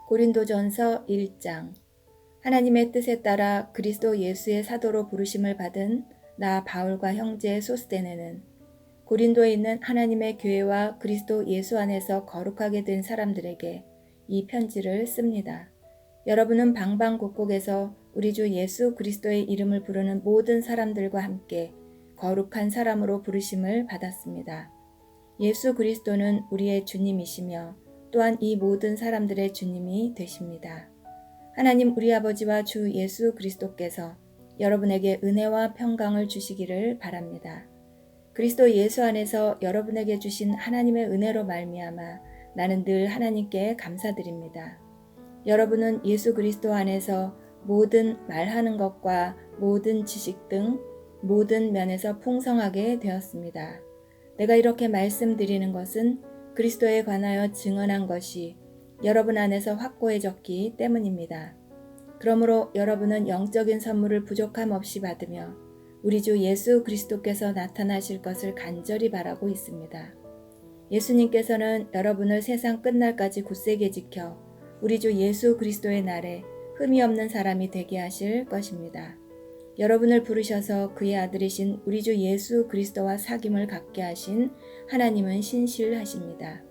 고린도전서 1장. 하나님의 뜻에 따라 그리스도 예수의 사도로 부르심을 받은 나 바울과 형제 소스데네는 고린도에 있는 하나님의 교회와 그리스도 예수 안에서 거룩하게 된 사람들에게 이 편지를 씁니다. 여러분은 방방곡곡에서 우리 주 예수 그리스도의 이름을 부르는 모든 사람들과 함께 거룩한 사람으로 부르심을 받았습니다. 예수 그리스도는 우리의 주님이시며 또한 이 모든 사람들의 주님이 되십니다. 하나님 우리 아버지와 주 예수 그리스도께서 여러분에게 은혜와 평강을 주시기를 바랍니다. 그리스도 예수 안에서 여러분에게 주신 하나님의 은혜로 말미암아 나는 늘 하나님께 감사드립니다. 여러분은 예수 그리스도 안에서 모든 말하는 것과 모든 지식 등 모든 면에서 풍성하게 되었습니다. 내가 이렇게 말씀드리는 것은 그리스도에 관하여 증언한 것이 여러분 안에서 확고해졌기 때문입니다. 그러므로 여러분은 영적인 선물을 부족함 없이 받으며 우리 주 예수 그리스도께서 나타나실 것을 간절히 바라고 있습니다. 예수님께서는 여러분을 세상 끝날까지 굳세게 지켜 우리 주 예수 그리스도의 날에 흠이 없는 사람이 되게 하실 것입니다. 여러분을 부르셔서 그의 아들이신 우리 주 예수 그리스도와 사귐을 갖게 하신 하나님은 신실하십니다.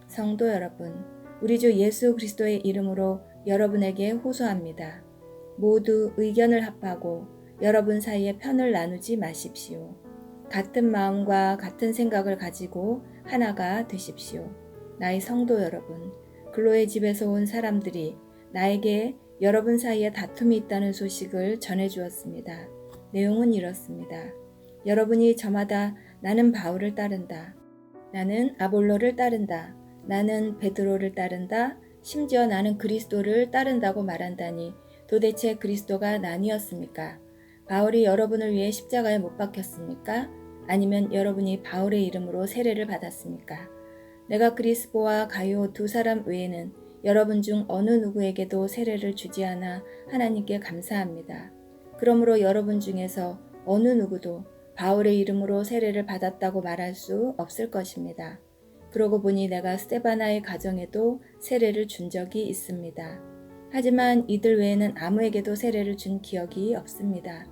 성도 여러분, 우리 주 예수 그리스도의 이름으로 여러분에게 호소합니다. 모두 의견을 합하고 여러분 사이에 편을 나누지 마십시오. 같은 마음과 같은 생각을 가지고 하나가 되십시오. 나의 성도 여러분, 글로의 집에서 온 사람들이 나에게 여러분 사이에 다툼이 있다는 소식을 전해주었습니다. 내용은 이렇습니다. 여러분이 저마다 나는 바울을 따른다. 나는 아볼로를 따른다. 나는 베드로를 따른다. 심지어 나는 그리스도를 따른다고 말한다니 도대체 그리스도가 나뉘었습니까? 바울이 여러분을 위해 십자가에 못 박혔습니까? 아니면 여러분이 바울의 이름으로 세례를 받았습니까? 내가 그리스보와 가요 두 사람 외에는 여러분 중 어느 누구에게도 세례를 주지 않아 하나님께 감사합니다. 그러므로 여러분 중에서 어느 누구도 바울의 이름으로 세례를 받았다고 말할 수 없을 것입니다. 그러고 보니 내가 스데바나의 가정에도 세례를 준 적이 있습니다. 하지만 이들 외에는 아무에게도 세례를 준 기억이 없습니다.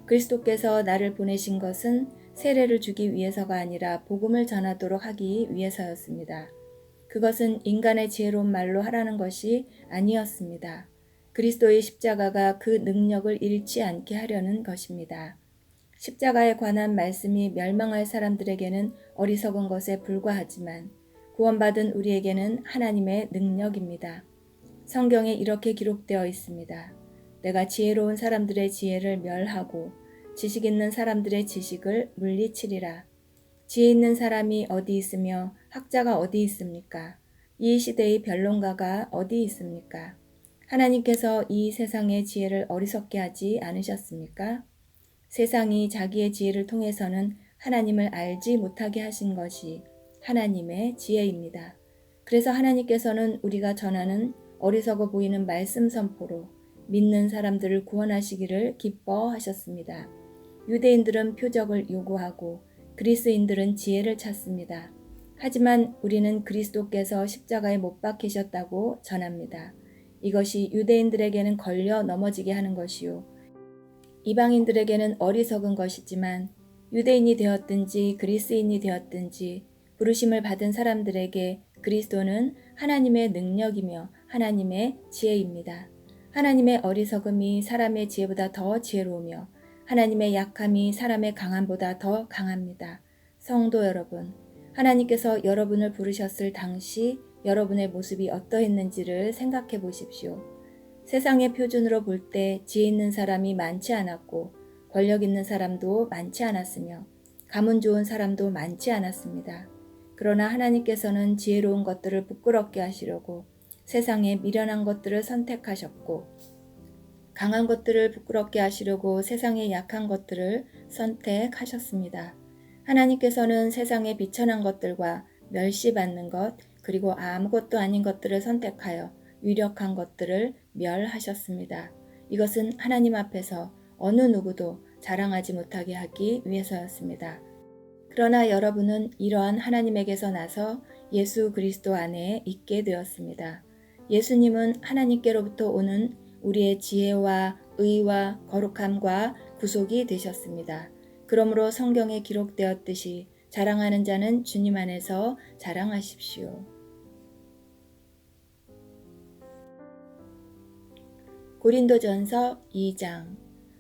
그리스도께서 나를 보내신 것은 세례를 주기 위해서가 아니라 복음을 전하도록 하기 위해서였습니다. 그것은 인간의 지혜로운 말로 하라는 것이 아니었습니다. 그리스도의 십자가가 그 능력을 잃지 않게 하려는 것입니다. 십자가에 관한 말씀이 멸망할 사람들에게는 어리석은 것에 불과하지만 구원받은 우리에게는 하나님의 능력입니다. 성경에 이렇게 기록되어 있습니다. 내가 지혜로운 사람들의 지혜를 멸하고 지식 있는 사람들의 지식을 물리치리라. 지혜 있는 사람이 어디 있으며 학자가 어디 있습니까? 이 시대의 변론가가 어디 있습니까? 하나님께서 이 세상의 지혜를 어리석게 하지 않으셨습니까? 세상이 자기의 지혜를 통해서는 하나님을 알지 못하게 하신 것이 하나님의 지혜입니다. 그래서 하나님께서는 우리가 전하는 어리석어 보이는 말씀 선포로 믿는 사람들을 구원하시기를 기뻐하셨습니다. 유대인들은 표적을 요구하고 그리스인들은 지혜를 찾습니다. 하지만 우리는 그리스도께서 십자가에 못 박히셨다고 전합니다. 이것이 유대인들에게는 걸려 넘어지게 하는 것이요 이방인들에게는 어리석은 것이지만 유대인이 되었든지 그리스인이 되었든지 부르심을 받은 사람들에게 그리스도는 하나님의 능력이며 하나님의 지혜입니다. 하나님의 어리석음이 사람의 지혜보다 더 지혜로우며 하나님의 약함이 사람의 강함보다 더 강합니다. 성도 여러분, 하나님께서 여러분을 부르셨을 당시 여러분의 모습이 어떠했는지를 생각해 보십시오. 세상의 표준으로 볼 때 지혜 있는 사람이 많지 않았고 권력 있는 사람도 많지 않았으며 가문 좋은 사람도 많지 않았습니다. 그러나 하나님께서는 지혜로운 것들을 부끄럽게 하시려고 세상에 미련한 것들을 선택하셨고 강한 것들을 부끄럽게 하시려고 세상의 약한 것들을 선택하셨습니다. 하나님께서는 세상의 비천한 것들과 멸시받는 것 그리고 아무것도 아닌 것들을 선택하여 유력한 것들을 멸하셨습니다. 이것은 하나님 앞에서 어느 누구도 자랑하지 못하게 하기 위해서였습니다. 그러나 여러분은 이러한 하나님에게서 나서 예수 그리스도 안에 있게 되었습니다. 예수님은 하나님께로부터 오는 우리의 지혜와 의와 거룩함과 구속이 되셨습니다. 그러므로 성경에 기록되었듯이 자랑하는 자는 주님 안에서 자랑하십시오. 고린도전서 2장.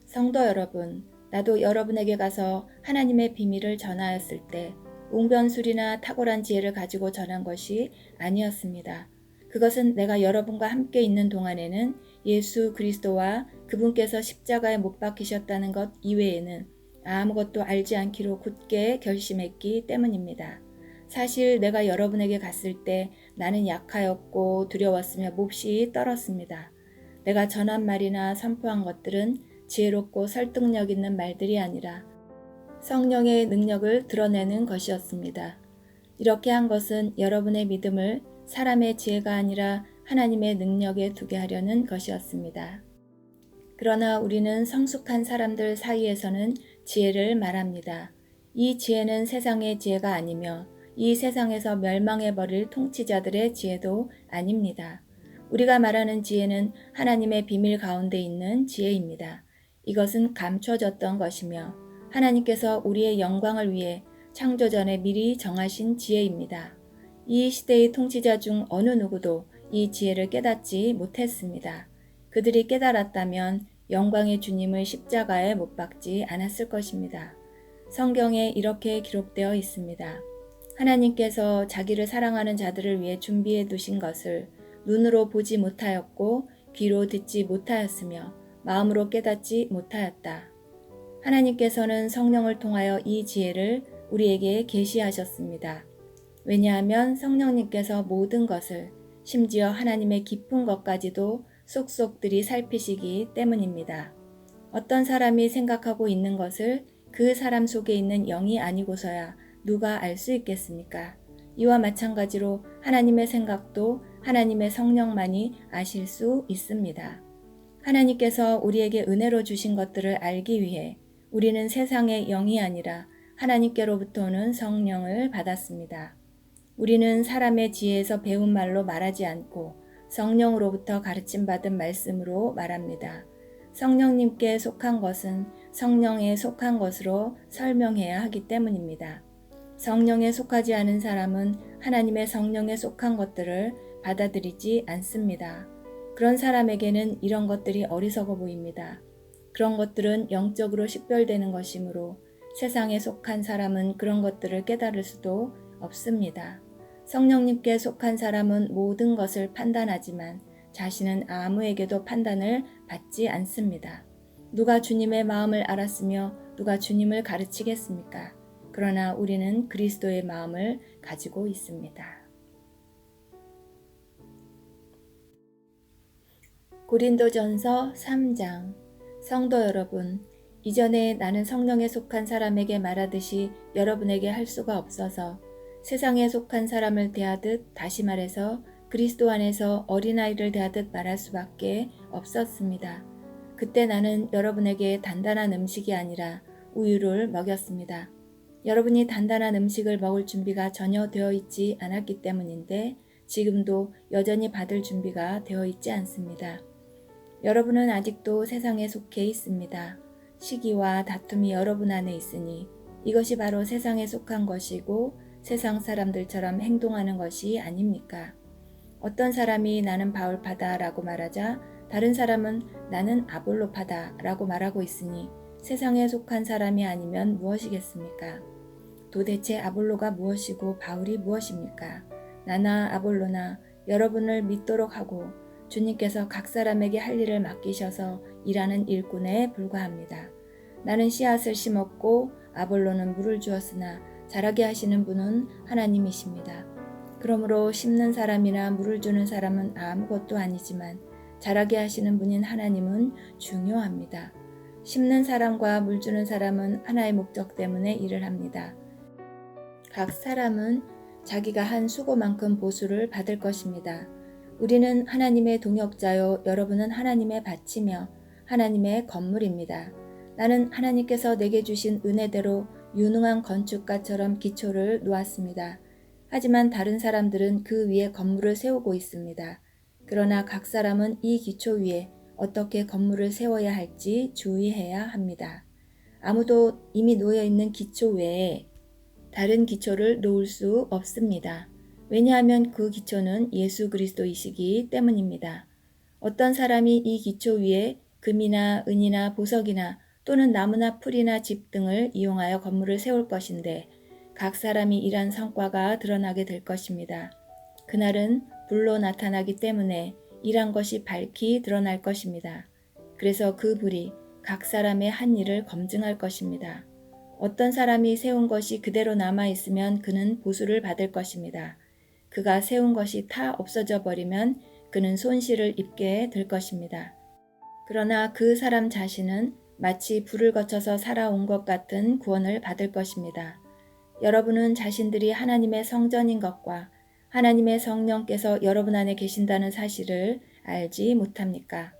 성도 여러분, 나도 여러분에게 가서 하나님의 비밀을 전하였을 때 웅변술이나 탁월한 지혜를 가지고 전한 것이 아니었습니다. 그것은 내가 여러분과 함께 있는 동안에는 예수 그리스도와 그분께서 십자가에 못 박히셨다는 것 이외에는 아무것도 알지 않기로 굳게 결심했기 때문입니다. 사실 내가 여러분에게 갔을 때 나는 약하였고 두려웠으며 몹시 떨었습니다. 내가 전한 말이나 선포한 것들은 지혜롭고 설득력 있는 말들이 아니라 성령의 능력을 드러내는 것이었습니다. 이렇게 한 것은 여러분의 믿음을 사람의 지혜가 아니라 하나님의 능력에 두게 하려는 것이었습니다. 그러나 우리는 성숙한 사람들 사이에서는 지혜를 말합니다. 이 지혜는 세상의 지혜가 아니며 이 세상에서 멸망해버릴 통치자들의 지혜도 아닙니다. 우리가 말하는 지혜는 하나님의 비밀 가운데 있는 지혜입니다. 이것은 감춰졌던 것이며 하나님께서 우리의 영광을 위해 창조전에 미리 정하신 지혜입니다. 이 시대의 통치자 중 어느 누구도 이 지혜를 깨닫지 못했습니다. 그들이 깨달았다면 영광의 주님을 십자가에 못 박지 않았을 것입니다. 성경에 이렇게 기록되어 있습니다. 하나님께서 자기를 사랑하는 자들을 위해 준비해 두신 것을 눈으로 보지 못하였고 귀로 듣지 못하였으며 마음으로 깨닫지 못하였다. 하나님께서는 성령을 통하여 이 지혜를 우리에게 계시하셨습니다. 왜냐하면 성령님께서 모든 것을 심지어 하나님의 깊은 것까지도 속속들이 살피시기 때문입니다. 어떤 사람이 생각하고 있는 것을 그 사람 속에 있는 영이 아니고서야 누가 알 수 있겠습니까? 이와 마찬가지로 하나님의 생각도 하나님의 성령만이 아실 수 있습니다. 하나님께서 우리에게 은혜로 주신 것들을 알기 위해 우리는 세상의 영이 아니라 하나님께로부터 오는 성령을 받았습니다. 우리는 사람의 지혜에서 배운 말로 말하지 않고 성령으로부터 가르침받은 말씀으로 말합니다. 성령님께 속한 것은 성령에 속한 것으로 설명해야 하기 때문입니다. 성령에 속하지 않은 사람은 하나님의 성령에 속한 것들을 받아들이지 않습니다. 그런 사람에게는 이런 것들이 어리석어 보입니다. 그런 것들은 영적으로 식별되는 것이므로 세상에 속한 사람은 그런 것들을 깨달을 수도 없습니다. 성령님께 속한 사람은 모든 것을 판단하지만 자신은 아무에게도 판단을 받지 않습니다. 누가 주님의 마음을 알았으며 누가 주님을 가르치겠습니까? 그러나 우리는 그리스도의 마음을 가지고 있습니다. 고린도전서 3장. 성도 여러분, 이전에 나는 성령에 속한 사람에게 말하듯이 여러분에게 할 수가 없어서 세상에 속한 사람을 대하듯, 다시 말해서 그리스도 안에서 어린아이를 대하듯 말할 수밖에 없었습니다. 그때 나는 여러분에게 단단한 음식이 아니라 우유를 먹였습니다. 여러분이 단단한 음식을 먹을 준비가 전혀 되어 있지 않았기 때문인데 지금도 여전히 받을 준비가 되어 있지 않습니다. 여러분은 아직도 세상에 속해 있습니다. 시기와 다툼이 여러분 안에 있으니 이것이 바로 세상에 속한 것이고 세상 사람들처럼 행동하는 것이 아닙니까? 어떤 사람이 나는 바울파다라고 말하자 다른 사람은 나는 아볼로파다라고 말하고 있으니 세상에 속한 사람이 아니면 무엇이겠습니까? 도대체 아볼로가 무엇이고 바울이 무엇입니까? 나나 아볼로나 여러분을 믿도록 하고 주님께서 각 사람에게 할 일을 맡기셔서 일하는 일꾼에 불과합니다. 나는 씨앗을 심었고 아볼로는 물을 주었으나 자라게 하시는 분은 하나님이십니다. 그러므로 심는 사람이나 물을 주는 사람은 아무것도 아니지만 자라게 하시는 분인 하나님은 중요합니다. 심는 사람과 물 주는 사람은 하나의 목적 때문에 일을 합니다. 각 사람은 자기가 한 수고만큼 보수를 받을 것입니다. 우리는 하나님의 동역자요, 여러분은 하나님의 밭이며 하나님의 건물입니다. 나는 하나님께서 내게 주신 은혜대로 유능한 건축가처럼 기초를 놓았습니다. 하지만 다른 사람들은 그 위에 건물을 세우고 있습니다. 그러나 각 사람은 이 기초 위에 어떻게 건물을 세워야 할지 주의해야 합니다. 아무도 이미 놓여 있는 기초 외에 다른 기초를 놓을 수 없습니다. 왜냐하면 그 기초는 예수 그리스도이시기 때문입니다. 어떤 사람이 이 기초 위에 금이나 은이나 보석이나 또는 나무나 풀이나 집 등을 이용하여 건물을 세울 것인데 각 사람이 일한 성과가 드러나게 될 것입니다. 그날은 불로 나타나기 때문에 일한 것이 밝히 드러날 것입니다. 그래서 그 불이 각 사람의 한 일을 검증할 것입니다. 어떤 사람이 세운 것이 그대로 남아있으면 그는 보수를 받을 것입니다. 그가 세운 것이 다 없어져 버리면 그는 손실을 입게 될 것입니다. 그러나 그 사람 자신은 마치 불을 거쳐서 살아온 것 같은 구원을 받을 것입니다. 여러분은 자신들이 하나님의 성전인 것과 하나님의 성령께서 여러분 안에 계신다는 사실을 알지 못합니까?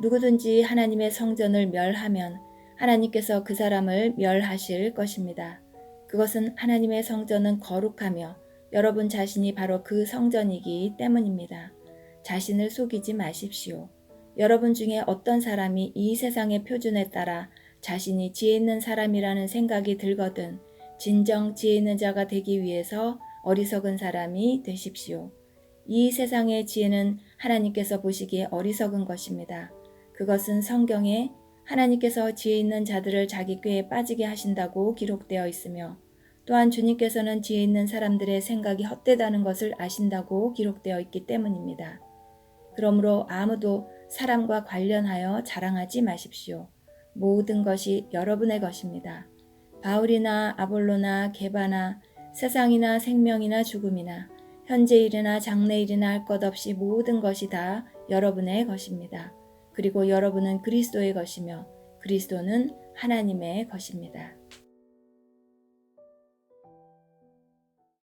누구든지 하나님의 성전을 멸하면 하나님께서 그 사람을 멸하실 것입니다. 그것은 하나님의 성전은 거룩하며 여러분 자신이 바로 그 성전이기 때문입니다. 자신을 속이지 마십시오. 여러분 중에 어떤 사람이 이 세상의 표준에 따라 자신이 지혜 있는 사람이라는 생각이 들거든 진정 지혜 있는 자가 되기 위해서 어리석은 사람이 되십시오. 이 세상의 지혜는 하나님께서 보시기에 어리석은 것입니다. 그것은 성경에 하나님께서 지혜 있는 자들을 자기 꾀에 빠지게 하신다고 기록되어 있으며 또한 주님께서는 지혜 있는 사람들의 생각이 헛되다는 것을 아신다고 기록되어 있기 때문입니다. 그러므로 아무도 사람과 관련하여 자랑하지 마십시오. 모든 것이 여러분의 것입니다. 바울이나 아볼로나 게바나 세상이나 생명이나 죽음이나 현재 일이나 장래 일이나 할 것 없이 모든 것이 다 여러분의 것입니다. 그리고 여러분은 그리스도의 것이며 그리스도는 하나님의 것입니다.